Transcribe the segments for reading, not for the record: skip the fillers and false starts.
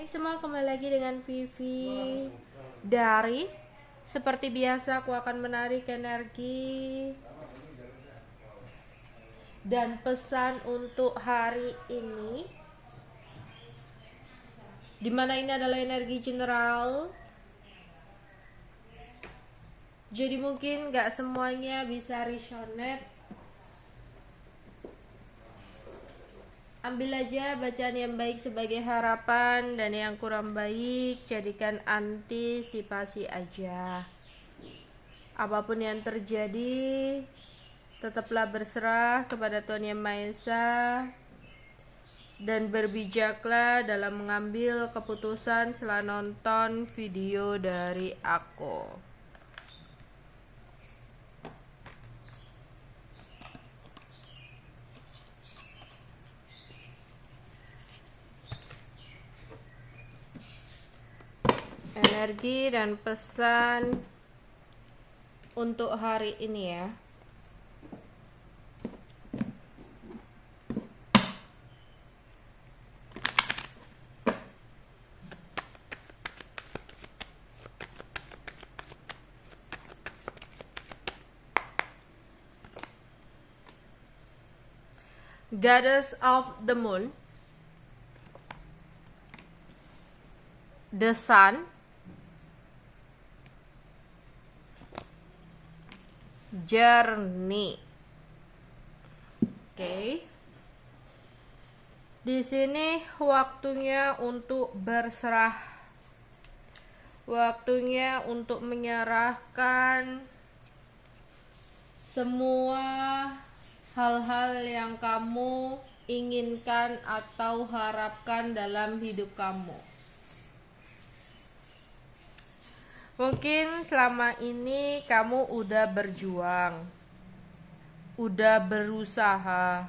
Hai semua, kembali lagi dengan Vivi dari seperti biasa aku akan menarik energi dan pesan untuk hari ini, dimana ini adalah energi general. Jadi mungkin gak semuanya bisa resonate. Ambil aja bacaan yang baik sebagai harapan, dan yang kurang baik jadikan antisipasi aja. Apapun yang terjadi, tetaplah berserah kepada Tuhan Yang Maha Esa dan berbijaklah dalam mengambil keputusan setelah nonton video dari aku. Energi dan pesan untuk hari ini ya. Goddess of the Moon, the Sun, Journey. Oke. Di sini waktunya untuk berserah. Waktunya untuk menyerahkan semua hal-hal yang kamu inginkan atau harapkan dalam hidup kamu. Mungkin selama ini kamu udah berjuang, udah berusaha,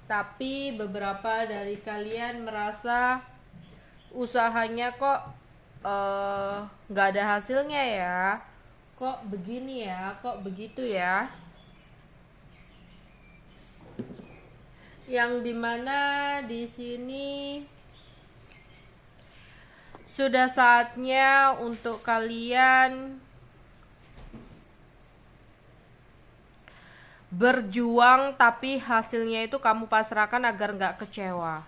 tapi beberapa dari kalian merasa usahanya kok gak ada hasilnya ya, kok begini ya, kok begitu ya. Yang dimana di sini sudah saatnya untuk kalian berjuang, tapi hasilnya itu kamu pasrahkan agar nggak kecewa.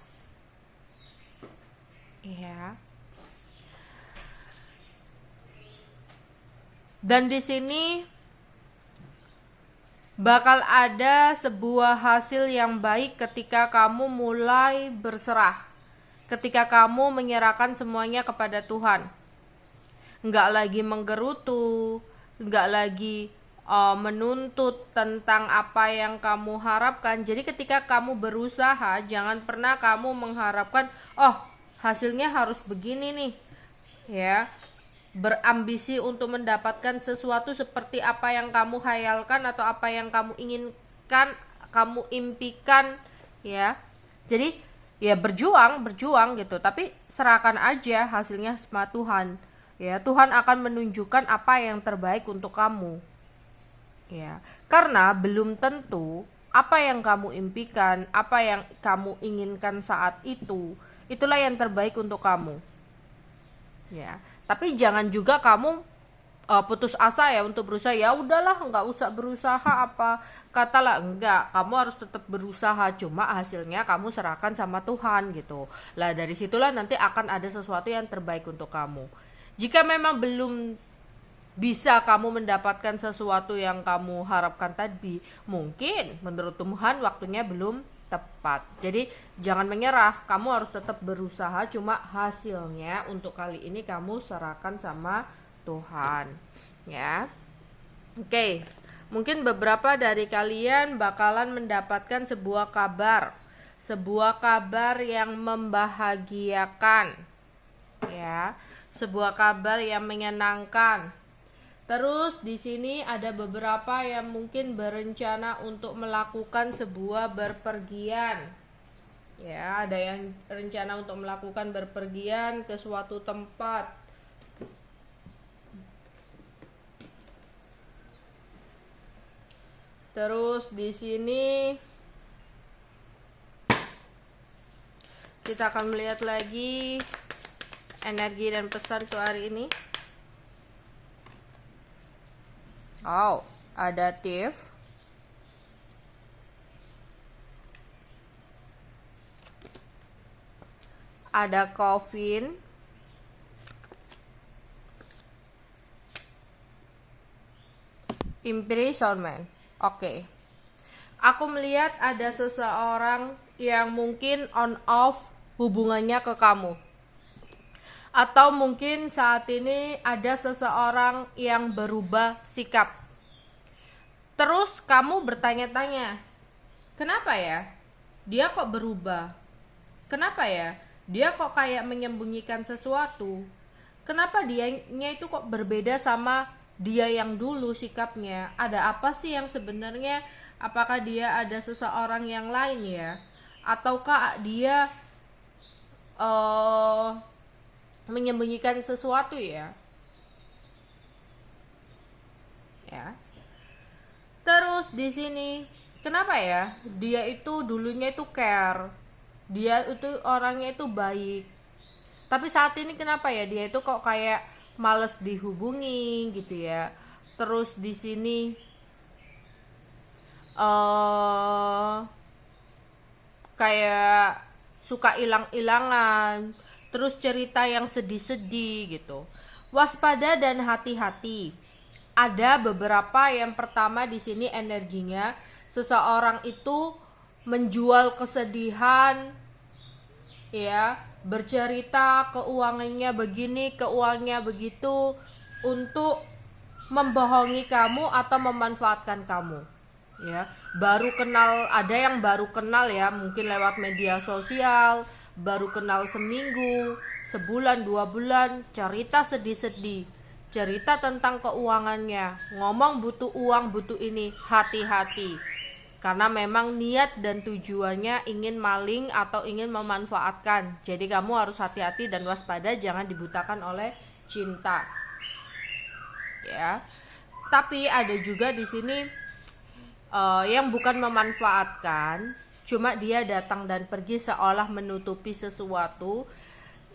Iya. Dan di sini bakal ada sebuah hasil yang baik ketika kamu mulai berserah, ketika kamu menyerahkan semuanya kepada Tuhan. Nggak lagi menggerutu, nggak lagi menuntut tentang apa yang kamu harapkan. Jadi ketika kamu berusaha, jangan pernah kamu mengharapkan, oh hasilnya harus begini nih, ya. Berambisi untuk mendapatkan sesuatu seperti apa yang kamu khayalkan atau apa yang kamu inginkan, kamu impikan, ya. Jadi ya berjuang gitu, tapi serahkan aja hasilnya sama Tuhan. Ya, Tuhan akan menunjukkan apa yang terbaik untuk kamu. Ya, karena belum tentu apa yang kamu impikan, apa yang kamu inginkan saat itu, itulah yang terbaik untuk kamu. Ya, tapi jangan juga kamu putus asa ya untuk berusaha. Ya udahlah, nggak usah berusaha, apa katalah, enggak, kamu harus tetap berusaha, cuma hasilnya kamu serahkan sama Tuhan gitu lah. Dari situlah nanti akan ada sesuatu yang terbaik untuk kamu. Jika memang belum bisa kamu mendapatkan sesuatu yang kamu harapkan tadi, mungkin menurut Tuhan waktunya belum tepat. Jadi jangan menyerah, kamu harus tetap berusaha, cuma hasilnya untuk kali ini kamu serahkan sama Tuhan, ya. Oke, mungkin beberapa dari kalian bakalan mendapatkan sebuah kabar yang membahagiakan, ya, sebuah kabar yang menyenangkan. Terus di sini ada beberapa yang mungkin berencana untuk melakukan sebuah berpergian. Ya, ada yang rencana untuk melakukan berpergian ke suatu tempat. Terus di sini Kita akan melihat lagi energi dan pesan untuk hari ini. Oh, ada Thief. Ada Coffin. Imprisonment. Oke. Aku melihat ada seseorang yang mungkin on off hubungannya ke kamu. Atau mungkin saat ini ada seseorang yang berubah sikap. Terus kamu bertanya-tanya, kenapa ya? Dia kok berubah? Kenapa ya? Dia kok kayak menyembunyikan sesuatu? Kenapa dianya itu kok berbeda sama dia yang dulu sikapnya? Ada apa sih yang sebenarnya? Apakah dia ada seseorang yang lain ya? Ataukah dia menyembunyikan sesuatu ya? Ya. Terus di sini kenapa ya? Dia itu dulunya itu care. Dia itu orangnya itu baik. Tapi saat ini kenapa ya dia itu kok kayak males dihubungi gitu ya. Terus di sini kayak suka hilang-hilangan, terus cerita yang sedih-sedih gitu. Waspada dan hati-hati. Ada beberapa, yang pertama di sini energinya seseorang itu menjual kesedihan ya, bercerita keuangannya begini, keuangannya begitu untuk membohongi kamu atau memanfaatkan kamu. Ya, baru kenal, ada yang baru kenal ya, mungkin lewat media sosial, baru kenal seminggu, sebulan, 2 bulan, cerita sedih-sedih, cerita tentang keuangannya, ngomong butuh uang, butuh ini. Hati-hati, karena memang niat dan tujuannya ingin maling atau ingin memanfaatkan. Jadi kamu harus hati-hati dan waspada, jangan dibutakan oleh cinta. Ya. Tapi ada juga di sini yang bukan memanfaatkan, cuma dia datang dan pergi seolah menutupi sesuatu.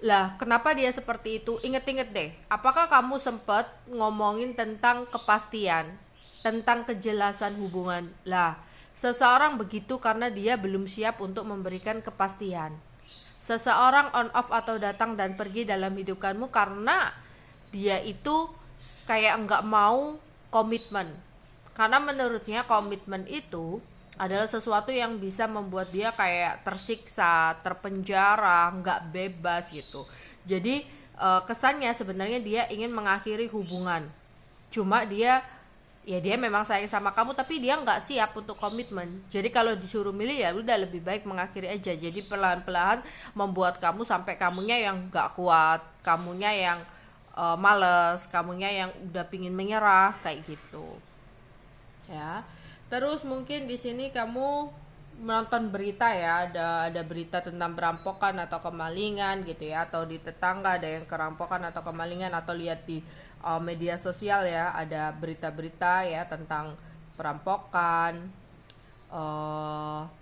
Lah, kenapa dia seperti itu? Ingat-ingat deh, apakah kamu sempat ngomongin tentang kepastian, tentang kejelasan hubungan? Lah, seseorang begitu karena dia belum siap untuk memberikan kepastian. Seseorang on off atau datang dan pergi dalam hidup kamu karena dia itu kayak enggak mau komitmen. Karena menurutnya komitmen itu adalah sesuatu yang bisa membuat dia kayak tersiksa, terpenjara, nggak bebas gitu. Jadi kesannya sebenarnya dia ingin mengakhiri hubungan. Cuma dia memang sayang sama kamu, tapi dia nggak siap untuk komitmen. Jadi kalau disuruh milih ya udah lebih baik mengakhiri aja. Jadi pelan-pelan membuat kamu sampai kamunya yang nggak kuat, kamunya yang males, kamunya yang udah pingin menyerah kayak gitu. Ya. Terus mungkin di sini kamu menonton berita ya, ada berita tentang perampokan atau kemalingan gitu ya, atau di tetangga ada yang kerampokan atau kemalingan, atau lihat di media sosial ya, ada berita-berita ya tentang perampokan,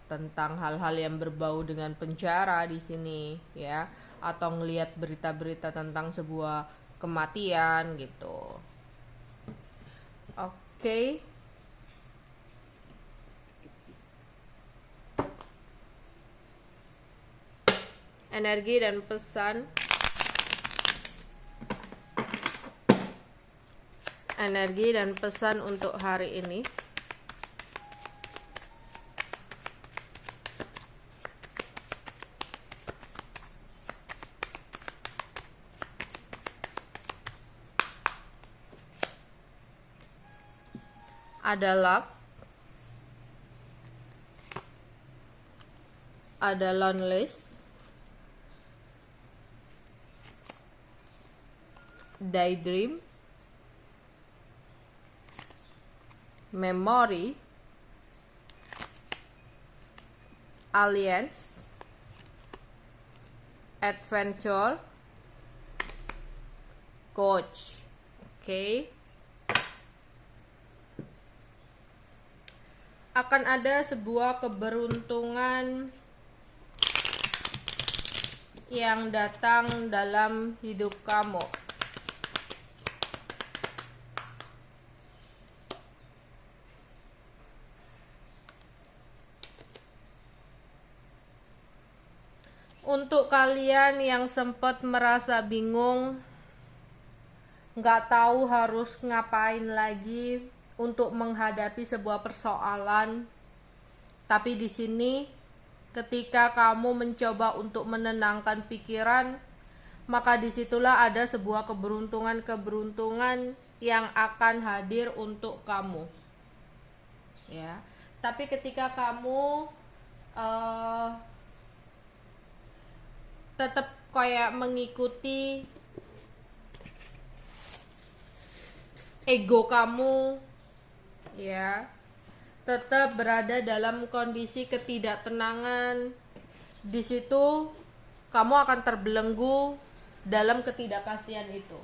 tentang hal-hal yang berbau dengan penjara di sini ya, atau ngelihat berita-berita tentang sebuah kematian gitu. Oke. Energi dan pesan. Energi dan pesan untuk hari ini. Ada luck, ada loneless, daydream, memory, alliance, adventure, coach. Oke. Akan ada sebuah keberuntungan yang datang dalam hidup kamu. Untuk kalian yang sempat merasa bingung, nggak tahu harus ngapain lagi untuk menghadapi sebuah persoalan, tapi di sini ketika kamu mencoba untuk menenangkan pikiran, maka disitulah ada sebuah keberuntungan yang akan hadir untuk kamu. Ya, tapi ketika kamu tetap kayak mengikuti ego kamu, ya, tetap berada dalam kondisi ketidaktenangan, di situ kamu akan terbelenggu dalam ketidakpastian itu,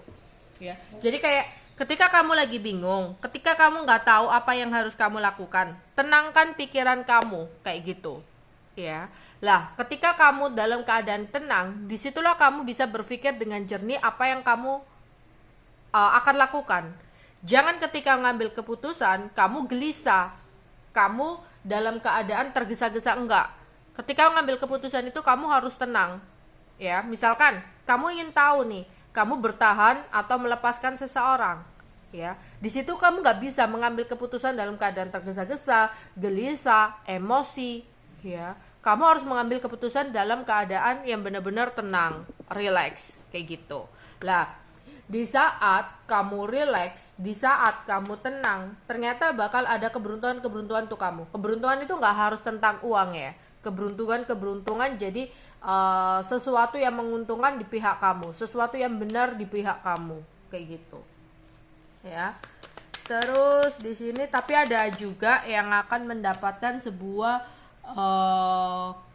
ya. Jadi kayak ketika kamu lagi bingung, ketika kamu nggak tahu apa yang harus kamu lakukan, tenangkan pikiran kamu kayak gitu, ya. Lah, ketika kamu dalam keadaan tenang, disitulah kamu bisa berpikir dengan jernih apa yang kamu akan lakukan. Jangan ketika ngambil keputusan, kamu gelisah, kamu dalam keadaan tergesa-gesa, enggak. Ketika ngambil keputusan itu, kamu harus tenang. Ya, misalkan, kamu ingin tahu nih, kamu bertahan atau melepaskan seseorang. Ya, di situ kamu nggak bisa mengambil keputusan dalam keadaan tergesa-gesa, gelisah, emosi. Ya, kamu harus mengambil keputusan dalam keadaan yang benar-benar tenang, relax, kayak gitu. Lah, di saat kamu relax, di saat kamu tenang, ternyata bakal ada keberuntungan untuk kamu. Keberuntungan itu nggak harus tentang uang ya. Keberuntungan jadi sesuatu yang menguntungkan di pihak kamu, sesuatu yang benar di pihak kamu, kayak gitu. Ya. Terus di sini tapi ada juga yang akan mendapatkan sebuah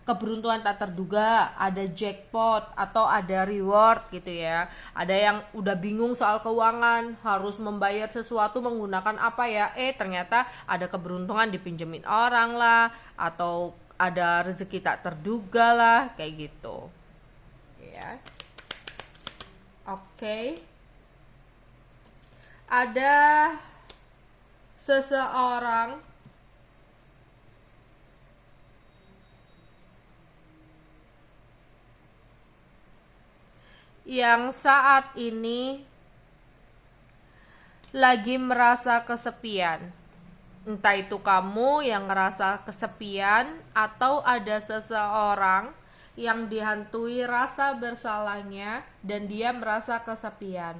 keberuntungan tak terduga, ada jackpot atau ada reward gitu ya. Ada yang udah bingung soal keuangan, harus membayar sesuatu menggunakan apa ya? Ternyata ada keberuntungan dipinjemin orang lah, atau ada rezeki tak terduga lah, kayak gitu. Ya. Oke. Ada seseorang yang saat ini lagi merasa kesepian. Entah itu kamu yang ngerasa kesepian, atau ada seseorang yang dihantui rasa bersalahnya dan dia merasa kesepian.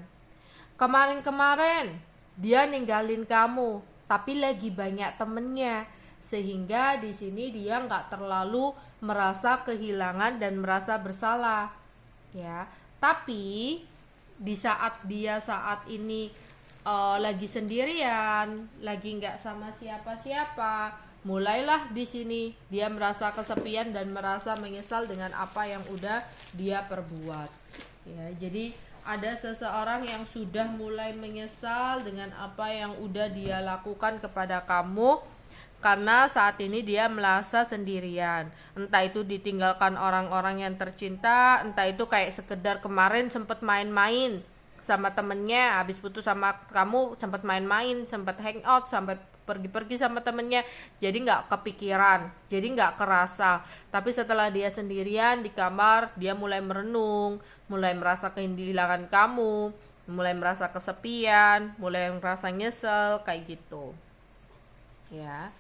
Kemarin-kemarin dia ninggalin kamu, tapi lagi banyak temennya, sehingga di sini dia nggak terlalu merasa kehilangan dan merasa bersalah. Ya, tapi di saat dia saat ini lagi sendirian, lagi nggak sama siapa-siapa, mulailah di sini dia merasa kesepian dan merasa menyesal dengan apa yang udah dia perbuat. Ya, jadi ada seseorang yang sudah mulai menyesal dengan apa yang udah dia lakukan kepada kamu, karena saat ini dia merasa sendirian. Entah itu ditinggalkan orang-orang yang tercinta, entah itu kayak sekedar kemarin sempat main-main sama temennya, habis putus sama kamu sempat main-main, sempat hangout, sampai pergi-pergi sama temennya, jadi nggak kepikiran, jadi nggak kerasa. Tapi setelah dia sendirian di kamar, dia mulai merenung, mulai merasa kehilangan kamu, mulai merasa kesepian, mulai merasa nyesel, kayak gitu. Ya.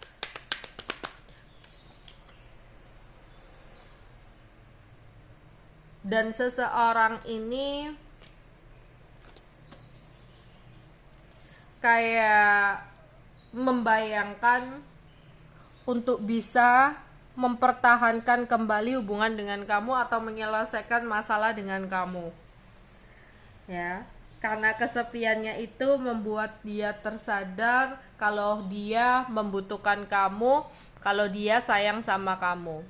Dan seseorang ini kayak membayangkan untuk bisa mempertahankan kembali hubungan dengan kamu atau menyelesaikan masalah dengan kamu. Ya, karena kesepiannya itu membuat dia tersadar kalau dia membutuhkan kamu, kalau dia sayang sama kamu.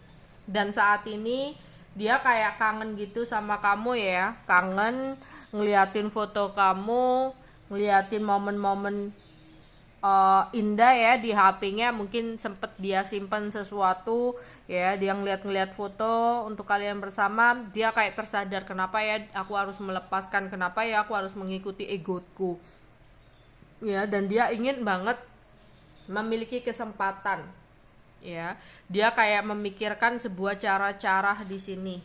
Dan saat ini dia kayak kangen gitu sama kamu ya, kangen ngeliatin foto kamu, ngeliatin momen-momen indah ya di HP-nya. Mungkin sempet dia simpan sesuatu ya, dia ngeliat-ngeliat foto untuk kalian bersama, dia kayak tersadar, kenapa ya aku harus melepaskan, kenapa ya aku harus mengikuti egoku, ya, dan dia ingin banget memiliki kesempatan, ya, dia kayak memikirkan sebuah cara-cara di sini.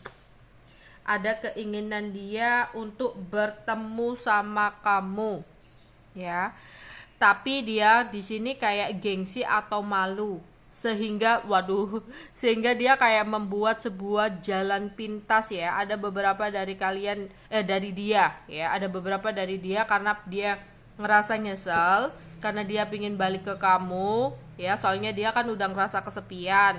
Ada keinginan dia untuk bertemu sama kamu, ya. Tapi dia di sini kayak gengsi atau malu, sehingga sehingga dia kayak membuat sebuah jalan pintas, ya. Ada beberapa dari kalian dari dia, ya. Ada beberapa dari dia karena dia ngerasa nyesel karena dia pingin balik ke kamu, ya. Soalnya dia kan udah ngerasa kesepian,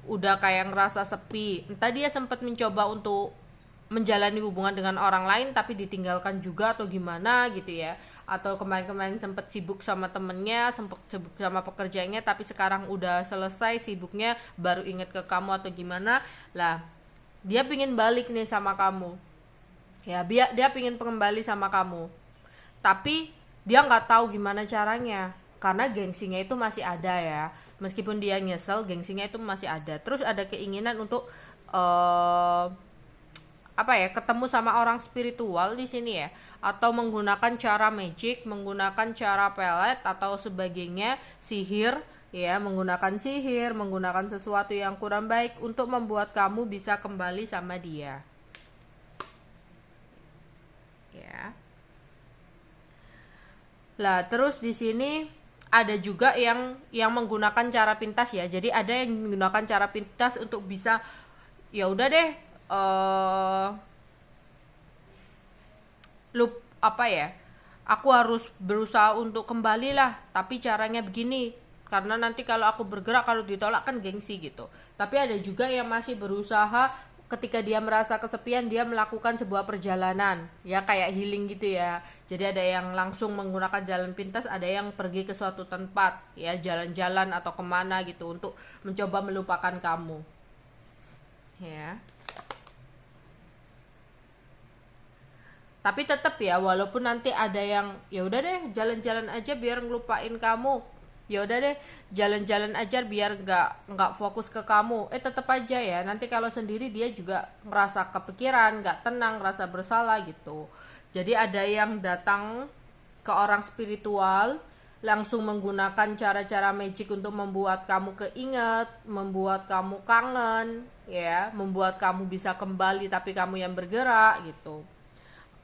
udah kayak ngerasa sepi. Entah dia sempat mencoba untuk menjalani hubungan dengan orang lain tapi ditinggalkan juga atau gimana gitu, ya. Atau kemarin-kemarin sempat sibuk sama temennya, sempat sibuk sama pekerjaannya, tapi sekarang udah selesai sibuknya baru inget ke kamu atau gimana lah. Dia pingin balik nih sama kamu, ya, dia pingin kembali sama kamu, tapi dia nggak tahu gimana caranya karena gengsinya itu masih ada, ya. Meskipun dia nyesel, gengsinya itu masih ada. Terus ada keinginan untuk ketemu sama orang spiritual di sini, ya, atau menggunakan cara magic, menggunakan cara pelet atau sebagainya, sihir, ya, menggunakan sihir, menggunakan sesuatu yang kurang baik untuk membuat kamu bisa kembali sama dia, ya. Lah, terus di sini ada juga yang menggunakan cara pintas, ya. Jadi ada yang menggunakan cara pintas untuk bisa, ya udah deh, aku harus berusaha untuk kembali lah, tapi caranya begini, karena nanti kalau aku bergerak, kalau ditolak kan gengsi gitu. Tapi ada juga yang masih berusaha, ketika dia merasa kesepian, dia melakukan sebuah perjalanan, ya, kayak healing gitu, ya. Jadi ada yang langsung menggunakan jalan pintas, ada yang pergi ke suatu tempat, ya, jalan-jalan atau kemana gitu untuk mencoba melupakan kamu, ya. Tapi tetap, ya, walaupun nanti ada yang ya udah deh jalan-jalan aja biar ngelupain kamu, ya udah deh jalan-jalan aja biar nggak fokus ke kamu, tetap aja, ya, nanti kalau sendiri dia juga ngerasa kepikiran, nggak tenang, ngerasa bersalah gitu. Jadi ada yang datang ke orang spiritual langsung menggunakan cara-cara magic untuk membuat kamu keinget, membuat kamu kangen, ya, membuat kamu bisa kembali tapi kamu yang bergerak gitu.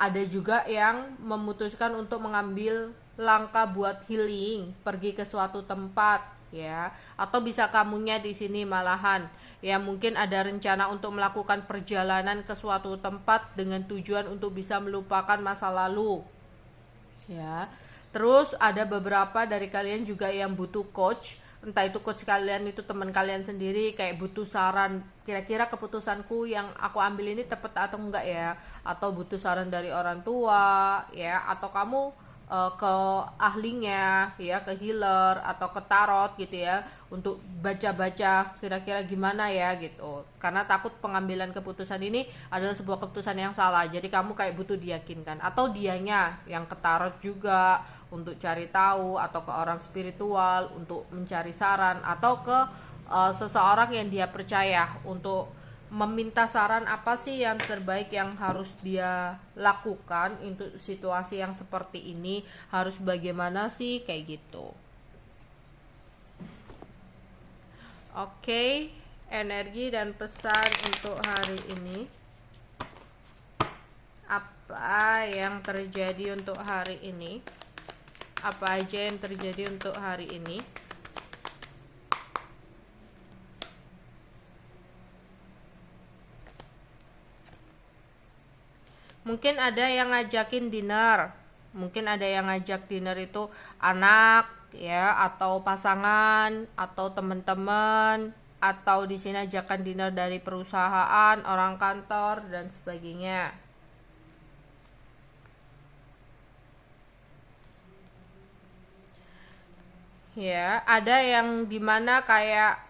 Ada juga yang memutuskan untuk mengambil langkah buat healing, pergi ke suatu tempat, ya, atau bisa kamunya di sini malahan, ya, mungkin ada rencana untuk melakukan perjalanan ke suatu tempat dengan tujuan untuk bisa melupakan masa lalu, ya. Terus ada beberapa dari kalian juga yang butuh coach, entah itu coach kalian itu teman kalian sendiri, kayak butuh saran, kira-kira keputusanku yang aku ambil ini tepat atau enggak, ya, atau butuh saran dari orang tua, ya, atau kamu ke ahlinya, ya, ke healer atau ke tarot gitu, ya, untuk baca-baca kira-kira gimana, ya, gitu. Karena takut pengambilan keputusan ini adalah sebuah keputusan yang salah, jadi kamu kayak butuh diyakinkan, atau dianya yang ke tarot juga untuk cari tahu, atau ke orang spiritual untuk mencari saran, atau ke seseorang yang dia percaya untuk meminta saran apa sih yang terbaik yang harus dia lakukan untuk situasi yang seperti ini, harus bagaimana sih, kayak gitu. Oke, energi dan pesan untuk hari ini. Apa yang terjadi untuk hari ini? Apa aja yang terjadi untuk hari ini? Mungkin ada yang ngajakin dinner, mungkin ada yang ngajak dinner itu anak, ya, atau pasangan, atau teman-teman, atau di sini ajakan dinner dari perusahaan, orang kantor dan sebagainya. Ya, ada yang dimana kayak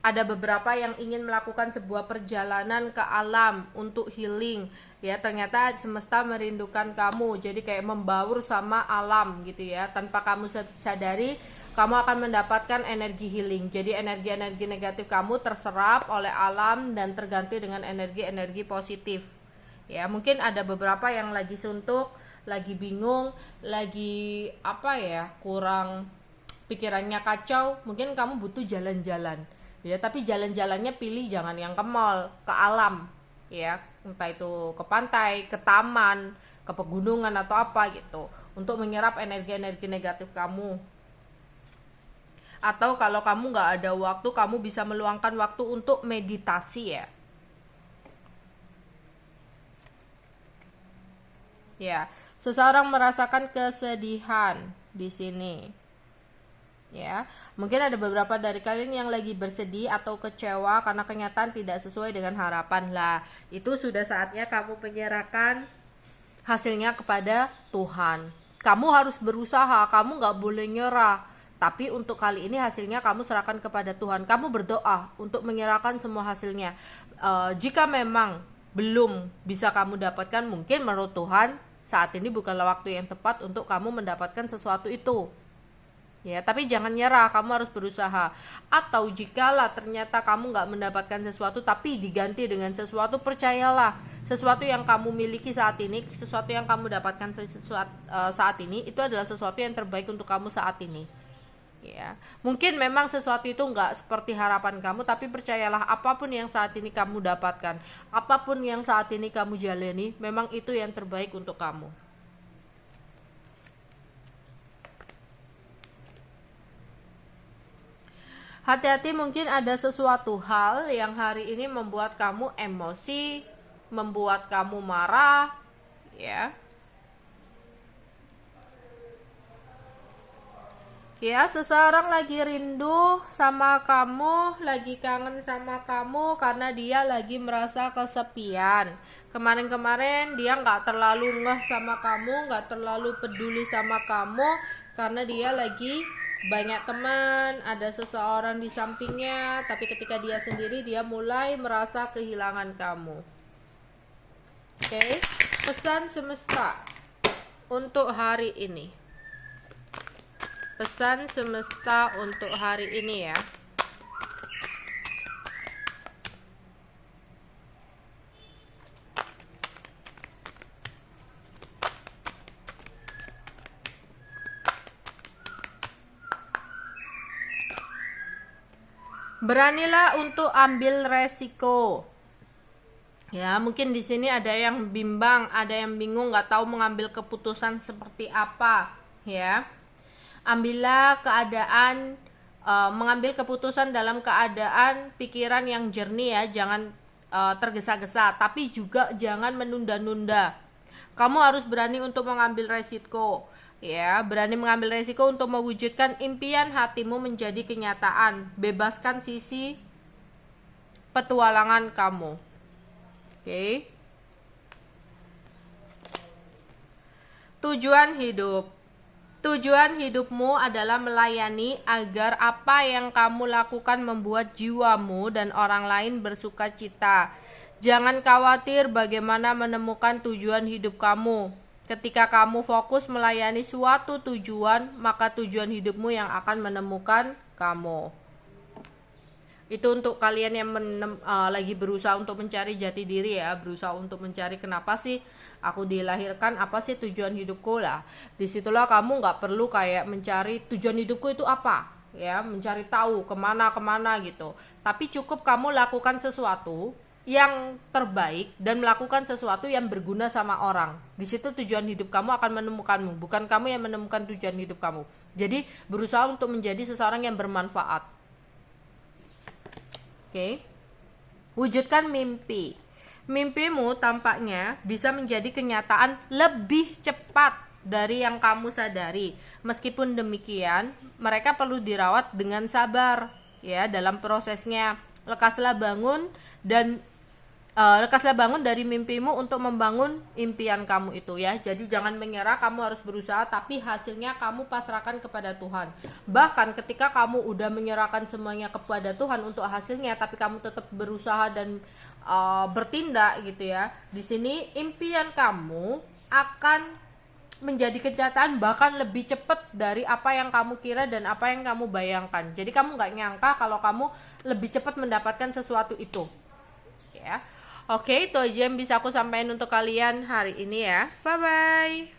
ada beberapa yang ingin melakukan sebuah perjalanan ke alam untuk healing, ya, ternyata semesta merindukan kamu, jadi kayak membaur sama alam gitu, ya, tanpa kamu sadari kamu akan mendapatkan energi healing. Jadi energi-energi negatif kamu terserap oleh alam dan terganti dengan energi-energi positif. Ya, mungkin ada beberapa yang lagi suntuk, lagi bingung, lagi kurang pikirannya kacau, mungkin kamu butuh jalan-jalan. Ya, tapi jalan-jalannya pilih jangan yang ke mall, ke alam. Ya, entah itu ke pantai, ke taman, ke pegunungan atau apa gitu, untuk menyerap energi-energi negatif kamu. Atau kalau kamu nggak ada waktu, kamu bisa meluangkan waktu untuk meditasi ya. Ya, seseorang merasakan kesedihan di sini. Ya, mungkin ada beberapa dari kalian yang lagi bersedih atau kecewa karena kenyataan tidak sesuai dengan harapan. Lah, itu sudah saatnya kamu menyerahkan hasilnya kepada Tuhan. Kamu harus berusaha, kamu nggak boleh nyerah. Tapi untuk kali ini hasilnya kamu serahkan kepada Tuhan. Kamu berdoa untuk menyerahkan semua hasilnya. Jika memang belum bisa kamu dapatkan, mungkin menurut Tuhan saat ini bukanlah waktu yang tepat untuk kamu mendapatkan sesuatu itu. Ya, tapi jangan nyerah, kamu harus berusaha. Atau jikalau ternyata kamu nggak mendapatkan sesuatu tapi diganti dengan sesuatu, percayalah, sesuatu yang kamu miliki saat ini, sesuatu yang kamu dapatkan saat ini, itu adalah sesuatu yang terbaik untuk kamu saat ini. Ya, mungkin memang sesuatu itu nggak seperti harapan kamu, tapi percayalah, apapun yang saat ini kamu dapatkan, apapun yang saat ini kamu jalani, memang itu yang terbaik untuk kamu. Hati-hati, mungkin ada sesuatu hal yang hari ini membuat kamu emosi, membuat kamu marah, ya. Ya, seseorang lagi rindu sama kamu, lagi kangen sama kamu karena dia lagi merasa kesepian. Kemarin-kemarin dia nggak terlalu ngeh sama kamu, nggak terlalu peduli sama kamu karena dia lagi banyak teman, ada seseorang di sampingnya, tapi ketika dia sendiri dia mulai merasa kehilangan kamu. Oke, pesan semesta untuk hari ini. Pesan semesta untuk hari ini ya. Beranilah untuk ambil resiko. Ya, mungkin di sini ada yang bimbang, ada yang bingung, nggak tahu mengambil keputusan seperti apa. Ya, ambillah keadaan, mengambil keputusan dalam keadaan pikiran yang jernih ya, jangan tergesa-gesa, tapi juga jangan menunda-nunda. Kamu harus berani untuk mengambil resiko. Ya, berani mengambil resiko untuk mewujudkan impian hatimu menjadi kenyataan. Bebaskan sisi petualangan kamu. Oke. Tujuan hidup. Tujuan hidupmu adalah melayani agar apa yang kamu lakukan membuat jiwamu dan orang lain bersuka cita. Jangan khawatir bagaimana menemukan tujuan hidup kamu. Ketika kamu fokus melayani suatu tujuan, maka tujuan hidupmu yang akan menemukan kamu. Itu untuk kalian yang lagi berusaha untuk mencari jati diri ya, berusaha untuk mencari kenapa sih aku dilahirkan, apa sih tujuan hidupku lah. Disitulah kamu nggak perlu kayak mencari tujuan hidupku itu apa, ya, mencari tahu kemana gitu. Tapi cukup kamu lakukan sesuatu yang terbaik dan melakukan sesuatu yang berguna sama orang. Di situ tujuan hidup kamu akan menemukanmu, bukan kamu yang menemukan tujuan hidup kamu. Jadi berusaha untuk menjadi seseorang yang bermanfaat. Oke. Wujudkan mimpi. Mimpimu tampaknya bisa menjadi kenyataan lebih cepat dari yang kamu sadari. Meskipun demikian, mereka perlu dirawat dengan sabar ya dalam prosesnya. Lekaslah bangun dari mimpimu untuk membangun impian kamu itu ya. Jadi jangan menyerah, kamu harus berusaha, tapi hasilnya kamu pasrahkan kepada Tuhan. Bahkan ketika kamu udah menyerahkan semuanya kepada Tuhan untuk hasilnya, tapi kamu tetap berusaha dan bertindak gitu ya. Di sini impian kamu akan menjadi kenyataan bahkan lebih cepat dari apa yang kamu kira dan apa yang kamu bayangkan. Jadi kamu nggak nyangka kalau kamu lebih cepat mendapatkan sesuatu itu. Ya. Oke, itu aja yang bisa aku sampaikan untuk kalian hari ini ya. Bye-bye.